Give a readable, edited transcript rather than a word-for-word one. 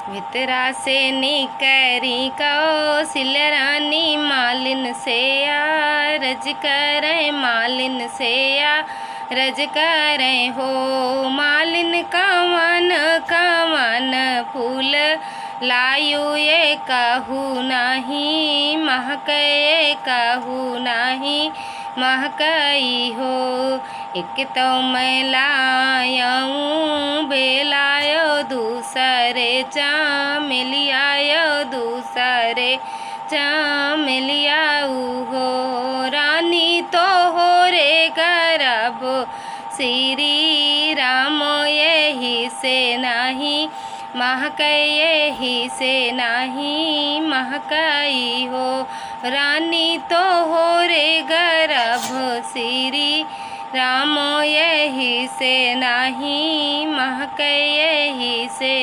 भितरा से निकरी कौशल्या रानी मालिन से रज करें मालिन से रज करें हो। मालिन कवन कवन फूल लायु ये कहू नहीं महक ये कहू नहीं महकई हो। एक तो मैं लायऊँ बेलायो दूसरे चामेलियायो दूसरे चामेलियाऊ हो। रानी तो हो रे गर्भ श्री राम यही से नहीं महक यही से नहीं महकई हो। रानी तो हो रे गर्भ श्री राम यही से नहीं महक यही से